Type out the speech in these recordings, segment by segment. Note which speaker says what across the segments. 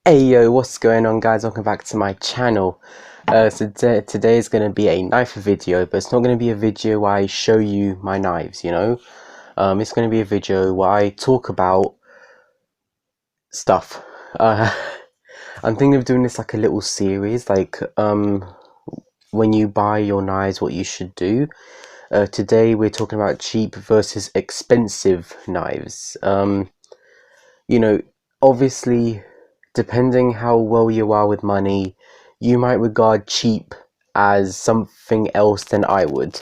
Speaker 1: Hey yo, what's going on guys? Welcome back to my channel. Today is going to be a knife video, but it's not going to be a video where I show you my knives, It's going to be a video where I talk about stuff. Uh, I'm thinking of doing this like a little series, when you buy your knives, what you should do. Today we're talking about cheap versus expensive knives. You know, Obviously, depending how well you are with money, you might regard cheap as something else than I would.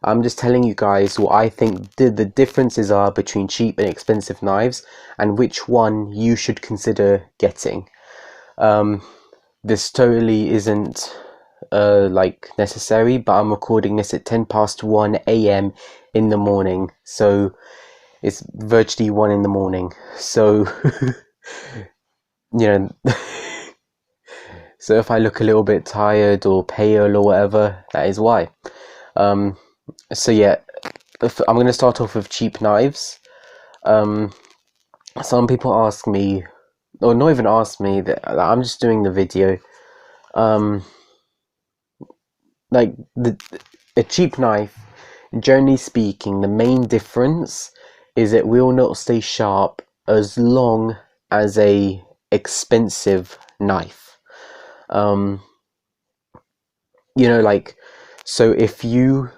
Speaker 1: I'm just telling you guys what I think the differences are between cheap and expensive knives and which one you should consider getting. This totally isn't necessary, but I'm recording this at 10 past 1 a.m. in the morning, so it's virtually 1 in the morning. So you know so if I look a little bit tired or pale or whatever, that is why. So yeah, I'm going to start off with cheap knives. Some people ask me, or not even ask me, that I'm just doing the video. Like a cheap knife, generally speaking, the main difference is it will not stay sharp as long as a expensive knife. So if you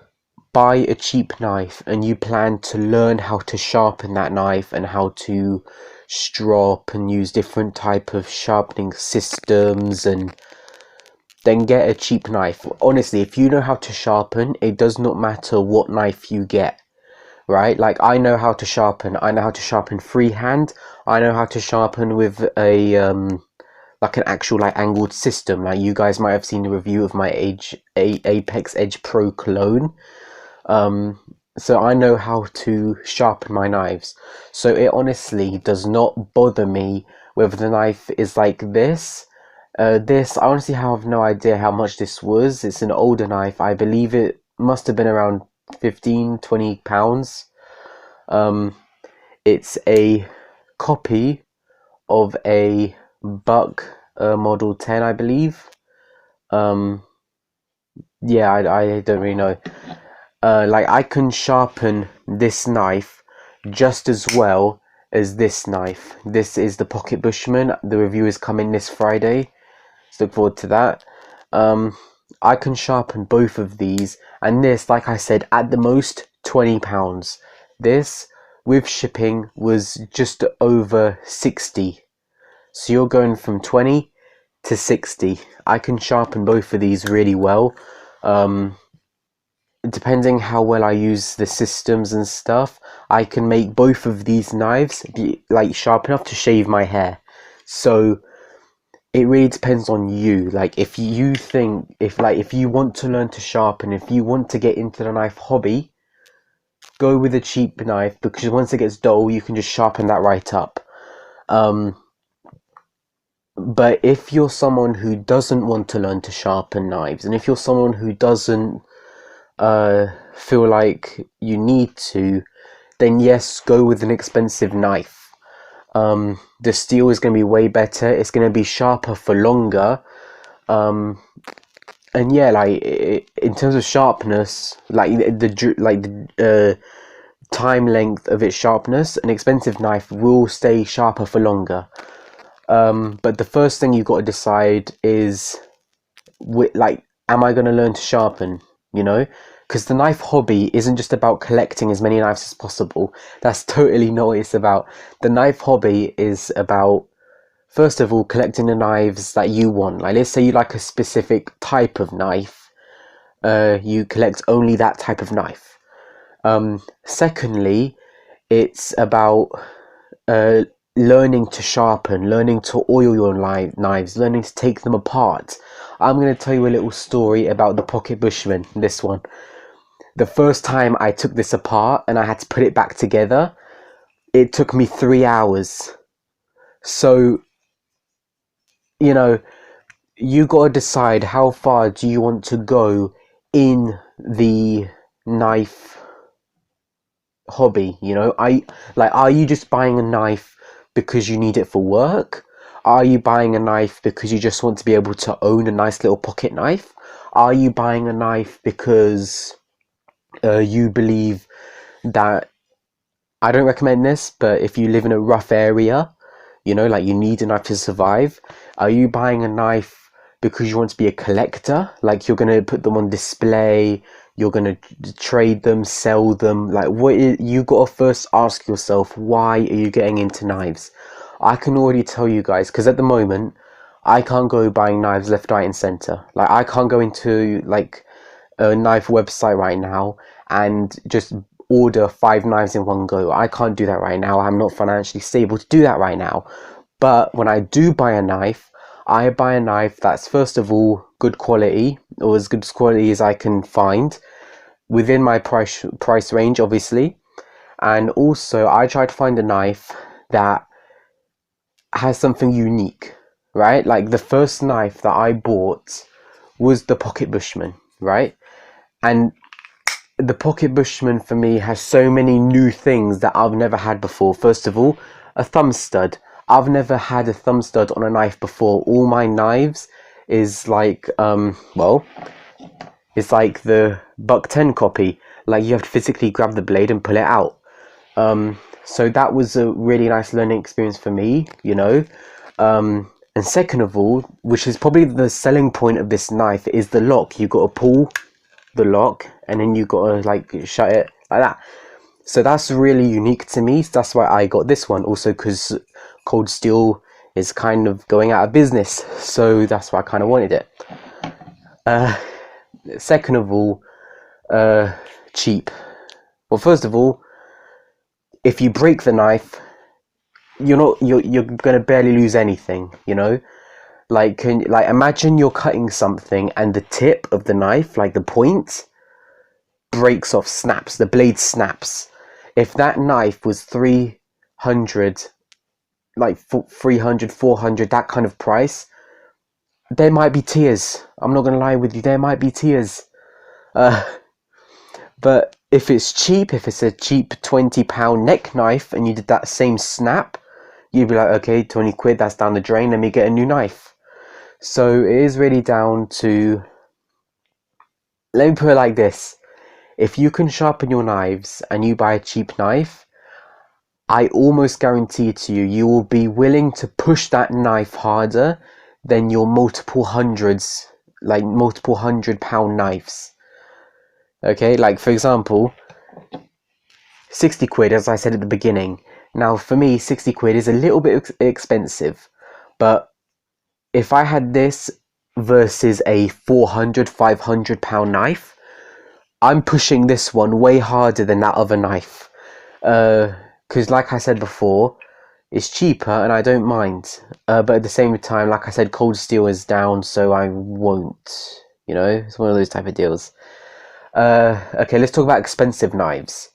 Speaker 1: buy a cheap knife and you plan to learn how to sharpen that knife and how to strop and use different type of sharpening systems, and then get a cheap knife. Honestly, if you know how to sharpen, it does not matter what knife you get, right? Like I know how to sharpen. I know how to sharpen freehand. I know how to sharpen with a like an actual like angled system. Like you guys might have seen the review of my Apex Edge Pro clone. So I know how to sharpen my knives. So it honestly does not bother me whether the knife is like this. I honestly have no idea how much this was. It's an older knife. I believe it must have been around 15-20 pounds. It's a copy of a Buck Model 10, I believe. Yeah, I don't really know. Like I can sharpen this knife just as well as this knife. This is the Pocket Bushman. The review is coming this Friday, so look forward to that. I can sharpen both of these, and this, like I said, at the most £20. This, with shipping, was just over 60. So you're going from 20 to 60. I can sharpen both of these really well. Depending how well I use the systems and stuff, I can make both of these knives be like sharp enough to shave my hair. So it really depends on you. Like if you think, if you want to learn to sharpen, if you want to get into the knife hobby, go with a cheap knife, because once it gets dull you can just sharpen that right up. But if you're someone who doesn't want to learn to sharpen knives, and if you're someone who doesn't feel like you need to, then yes, go with an expensive knife. The steel is going to be way better. It's going to be sharper for longer. And yeah, in terms of sharpness, the time length of its sharpness, an expensive knife will stay sharper for longer. But the first thing you've got to decide is, am I going to learn to sharpen? Because the knife hobby isn't just about collecting as many knives as possible. That's totally not what it's about. The knife hobby is about, first of all, collecting the knives that you want. Like, let's say you like a specific type of knife. You collect only that type of knife. Secondly, it's about learning to sharpen, learning to oil your knives, learning to take them apart. I'm going to tell you a little story about the Pocket Bushman, this one. The first time I took this apart and I had to put it back together, it took me 3 hours. So, you got to decide how far do you want to go in the knife hobby. Are you just buying a knife because you need it for work? Are you buying a knife because you just want to be able to own a nice little pocket knife? Are you buying a knife because you believe that, I don't recommend this, but if you live in a rough area, you know, like you need a knife to survive? Are you buying a knife because you want to be a collector? Like you're going to put them on display, you're going to trade them, sell them? Like you got to first ask yourself, why are you getting into knives? I can already tell you guys, because at the moment, I can't go buying knives left, right, and center. Like I can't go into like a knife website right now and just order 5 knives in one go. I can't do that right now. I'm not financially stable to do that right now. But when I do buy a knife, I buy a knife that's first of all good quality, or as good quality as I can find within my price range, obviously. And also I try to find a knife that has something unique, right? Like the first knife that I bought was the Pocket Bushman, right? And the Pocket Bushman for me has so many new things that I've never had before. First of all, a thumb stud. I've never had a thumb stud on a knife before. All my knives is like, well, it's like the Buck 10 copy. Like you have to physically grab the blade and pull it out. So that was a really nice learning experience for me, you know. And second of all, which is probably the selling point of this knife, is the lock. You got to pull the lock and then you got to like shut it like that. So that's really unique to me. So that's why I got this one. Also because Cold Steel is kind of going out of business, so that's why I kind of wanted it. Second of all, cheap. Well, first of all, if you break the knife, you're gonna barely lose anything, you know. Like imagine you're cutting something and the tip of the knife, like the point, breaks off, snaps, the blade snaps. If that knife was 300, like 300, 400, that kind of price, there might be tears. I'm not gonna lie with you, there might be tears. But if it's cheap, if it's a cheap £20 neck knife and you did that same snap, you'd be like, okay, 20 quid, that's down the drain, let me get a new knife. So it is really down to, let me put it like this. If you can sharpen your knives and you buy a cheap knife, I almost guarantee to you, you will be willing to push that knife harder than your multiple hundreds, like multiple £100 knives. Okay, like for example, 60 quid, as I said at the beginning. Now for me, 60 quid is a little bit expensive, but if I had this versus a 400, £500 knife, I'm pushing this one way harder than that other knife. Because like I said before, it's cheaper and I don't mind. But at the same time, like I said, Cold Steel is down, so I won't. You know, it's one of those type of deals. Okay, let's talk about expensive knives.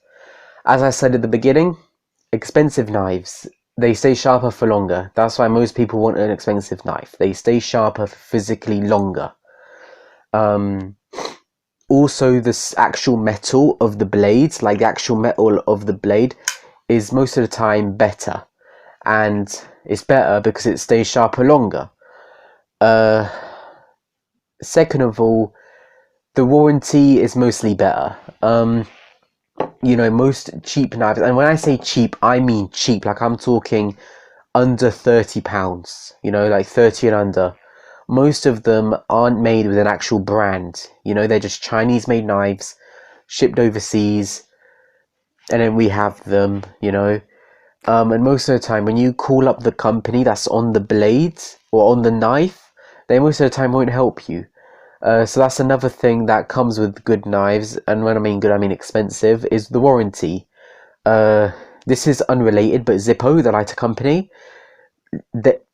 Speaker 1: As I said at the beginning, expensive knives, they stay sharper for longer. That's why most people want an expensive knife. They stay sharper physically longer. Also, the actual metal of the blade, like the actual metal of the blade, is most of the time better. And it's better because it stays sharper longer. Second of all, the warranty is mostly better. You know, most cheap knives, and when I say cheap, I mean cheap, like I'm talking under £30, you know, like 30 and under. Most of them aren't made with an actual brand, you know, they're just Chinese made knives shipped overseas, and then we have them, you know. And most of the time when you call up the company that's on the blade or on the knife, they most of the time won't help you. So that's another thing that comes with good knives, and when I mean good I mean expensive, is the warranty. This is unrelated, but Zippo, the lighter company, that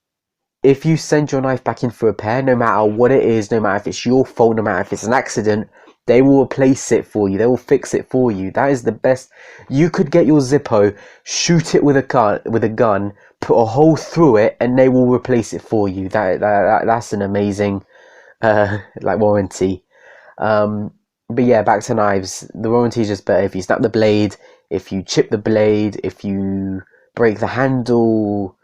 Speaker 1: if you send your knife back in for repair, no matter what it is, no matter if it's your fault, no matter if it's an accident, they will replace it for you. They will fix it for you. That is the best. You could get your Zippo, shoot it with a gun, put a hole through it, and they will replace it for you. That's an amazing like warranty. But yeah, back to knives. The warranty is just better if you snap the blade, if you chip the blade, if you break the handle.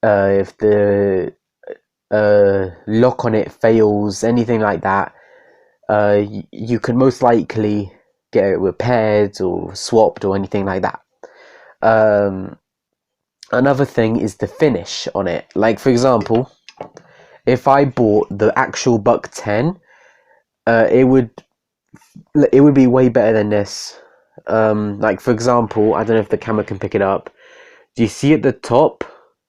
Speaker 1: if the lock on it fails, anything like that, you could most likely get it repaired or swapped or anything like that. Another thing is the finish on it. Like, for example, if I bought the actual Buck 10, it would be way better than this. Like, for example, I don't know if the camera can pick it up. Do you see at the top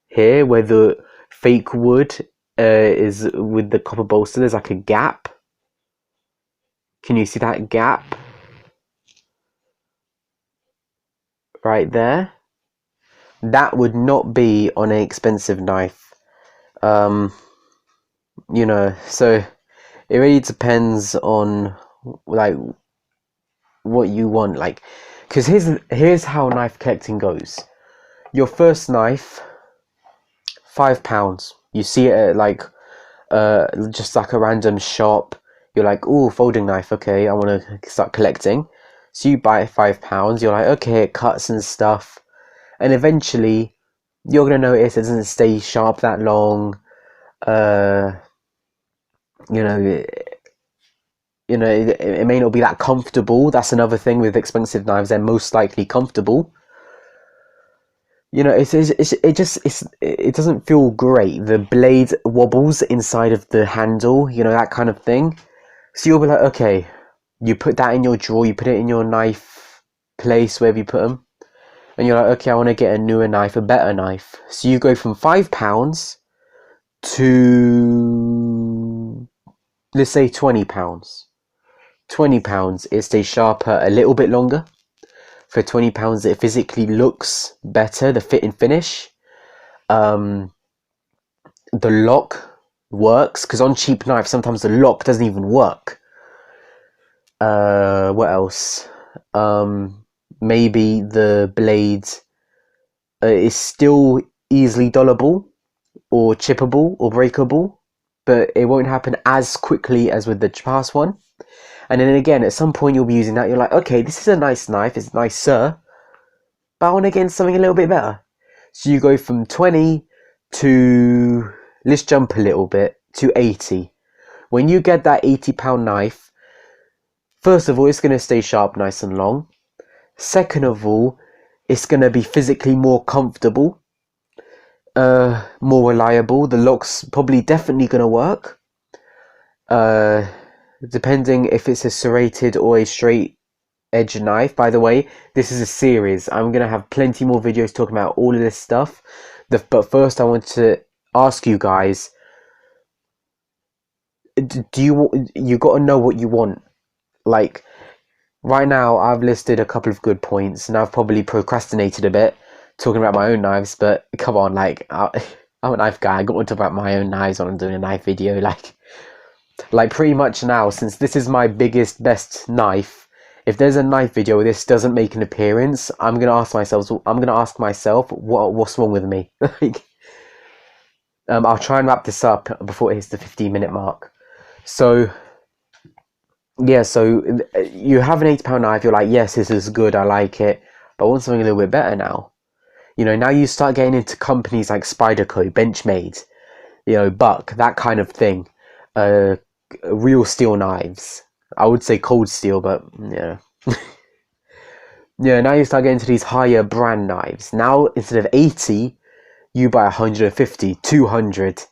Speaker 1: here where the fake wood is with the copper bolster? There's like a gap. Can you see that gap right there? That would not be on an expensive knife. So it really depends on like what you want. Like, because here's how knife collecting goes. Your first knife, £5. You see it at like just like a random shop. You're like, oh, folding knife, okay, I want to start collecting. So you buy it £5. You're like, okay, it cuts and stuff, and eventually you're gonna notice it doesn't stay sharp that long. You know, it may not be that comfortable. That's another thing with expensive knives; they're most likely comfortable. It doesn't feel great. The blade wobbles inside of the handle, that kind of thing. So you'll be like, okay, you put that in your drawer, you put it in your knife place, wherever you put them, and you're like, okay, I want to get a newer knife, a better knife. So you go from £5 to, let's say, £20. £20, it stays sharper a little bit longer. For £20, it physically looks better, the fit and finish. The lock works, because on cheap knives, sometimes the lock doesn't even work. What else? Maybe the blade is still easily dullable, or chippable, or breakable, but it won't happen as quickly as with the past one. And then again, at some point you'll be using that, you're like, okay, this is a nice knife, it's nicer, but I want to get something a little bit better. So you go from 20 to, let's jump a little bit, to 80. When you get that £80 knife, first of all, it's going to stay sharp, nice and long. Second of all, it's going to be physically more comfortable, more reliable. The lock's probably definitely going to work. Depending if it's a serrated or a straight edge knife. By the way, this is a series. I'm going to have plenty more videos talking about all of this stuff. But first I want to ask you guys, you got to know what you want. Like, right now I've listed a couple of good points, and I've probably procrastinated a bit talking about my own knives, but come on, like, I'm a knife guy. I got to talk about my own knives when I'm doing a knife video. Like pretty much now, since this is my biggest, best knife, if there's a knife video where this doesn't make an appearance, I'm gonna ask myself what's wrong with me. I'll try and wrap this up before it hits the 15-minute mark. So yeah, so you have an £80 knife, you're like, yes, this is good, I like it, but I want something a little bit better now. Now you start getting into companies like Spyderco, Benchmade, Buck, that kind of thing. Real steel knives. I would say cold steel, but yeah. Yeah, now you start getting to these higher brand knives. Now, instead of 80, you buy 150, 200.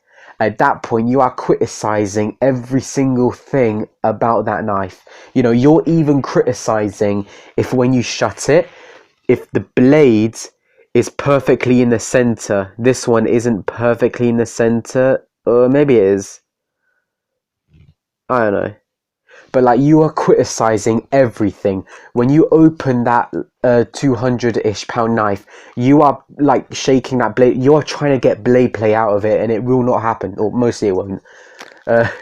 Speaker 1: At that point, you are criticizing every single thing about that knife. You're even criticizing if when you shut it, if the blade is perfectly in the center. This one isn't perfectly in the center. Or maybe it is. I don't know. But like, you are criticizing everything. When you open that 200-ish pound knife, you are like shaking that blade. You are trying to get blade play out of it, and it will not happen, or mostly it won't.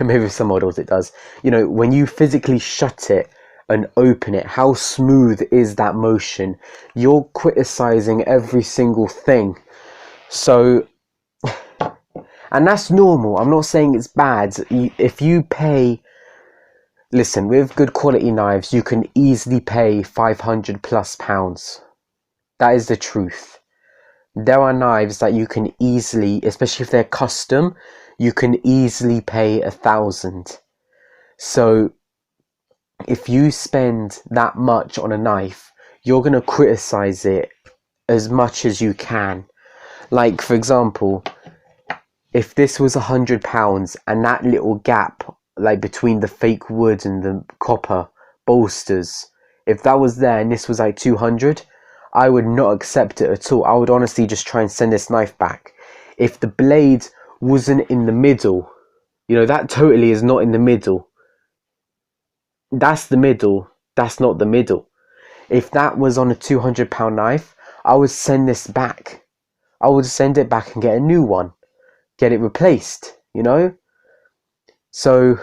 Speaker 1: Maybe with some models it does. When you physically shut it and open it, how smooth is that motion? You're criticizing every single thing. So, and that's normal. I'm not saying it's bad. If you pay... Listen, with good quality knives, you can easily pay £500+. That is the truth. There are knives that you can easily, especially if they're custom, you can easily pay 1,000. So if you spend that much on a knife, you're going to criticize it as much as you can. Like, for example, if this was £100 and that little gap, like between the fake wood and the copper bolsters, if that was there and this was like 200, I would not accept it at all. I would honestly just try and send this knife back. If the blade wasn't in the middle, you know, that totally is not in the middle. That's the middle. That's not the middle. If that was on a £200 knife, I would send this back. I would send it back and get a new one. Get it replaced, you know? So,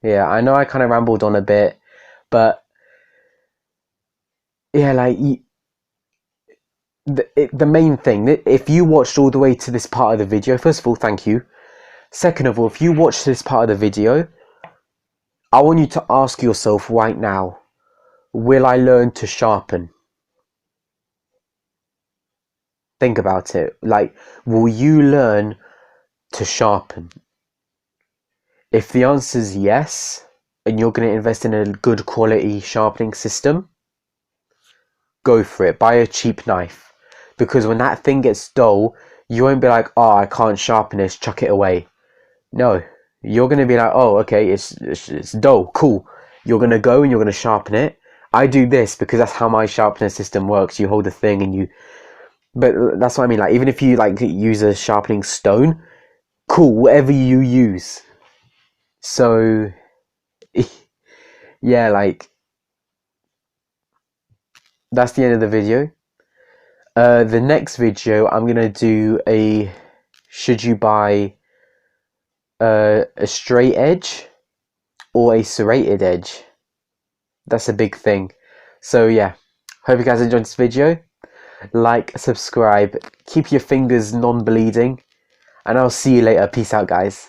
Speaker 1: yeah, I know I kind of rambled on a bit, but yeah, like, the main thing, if you watched all the way to this part of the video, first of all, thank you. Second of all, if you watched this part of the video, I want you to ask yourself right now, will I learn to sharpen? Think about it. Like, will you learn to sharpen? If the answer is yes, and you're going to invest in a good quality sharpening system, go for it. Buy a cheap knife. Because when that thing gets dull, you won't be like, oh, I can't sharpen this, chuck it away. No, you're going to be like, oh, okay, it's dull, cool. You're going to go and you're going to sharpen it. I do this because that's how my sharpener system works. You hold the thing and you... But that's what I mean. Like, even if you like use a sharpening stone, cool, whatever you use. So, yeah, like, that's the end of the video. The next video, I'm going to do a... Should you buy a straight edge or a serrated edge? That's a big thing. So yeah, hope you guys enjoyed this video. Like, subscribe, keep your fingers non-bleeding, and I'll see you later. Peace out, guys.